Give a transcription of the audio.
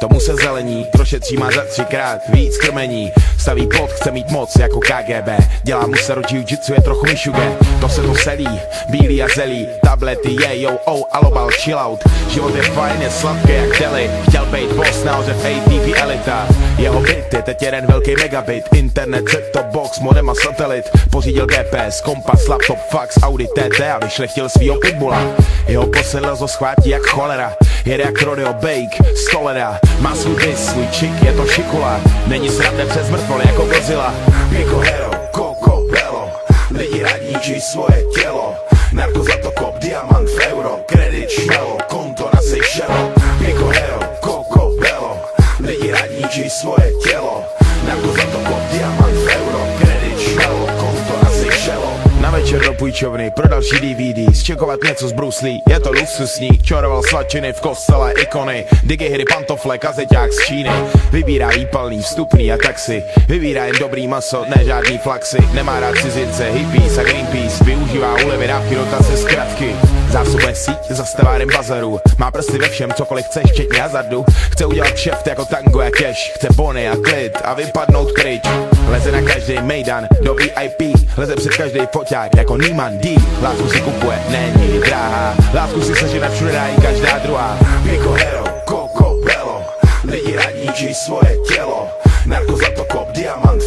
tomu se zelení, prošetří má za 3krát víc krmení. Staví plot, chce mít moc jako KGB, dělá mu se jiu-jitsu, je trochu mišuge. To se to selí, bílý a zelí, tablety je, yo, oh, alobal, chill out. Život je fajn, je sladký jak deli, chtěl bejt boss, nahoře v ATV elita. Jeho byt je teď jeden velký megabit, internet, set-top box, modem a satelit. Pořídil GPS, kompas, laptop, fax, Audi TT a vyšlechtil svýho pitbulla. Jeho posedlzo schvátí jak cholera, jede jak rodeo bake, stolera. Má svůj bis, svůj čik, je to šikula, není srandem přes mrtvol jako Godzilla. Jako hero, Coco Bello, lidi radničí svoje tělo. Narko za to kop, diamant v euro, kredit šmelo, konto na Seychelles. Jako hero, Coco Bello, lidi radničí svoje tělo. Narko za to kop, diamant v euro, kredit šmelo, konto na Seychelles. Na večer do půjčovny pro další DVD, zčekovat něco z Bruce Lee, je to luxusník. Čoroval svačiny v kostele, ikony, digihry, pantofle, kazeťák z Číny. Vybírá výpalný, vstupný a taxi, vybírá jen dobrý maso, ne žádný flaxy. Nemá rád cizince, hippies a Greenpeace, využívá úlevy, dávky, dotace, zkratky. Zásobuje síť za stavárem bazaru, má prsty ve všem, cokoliv chce, včetně hazardu. Chce udělat kšeft jako tango a cash, chce bony a klid a vypadnout pryč. Leze na každý mejdan do VIP, leze před každý foťák jako Neiman D. Lásku si kupuje, není drahá, lásku si sežene všude dá i každá druhá. Jako hero, Coco Bello, lidi radničí svoje tělo. Narko za to kop, diamant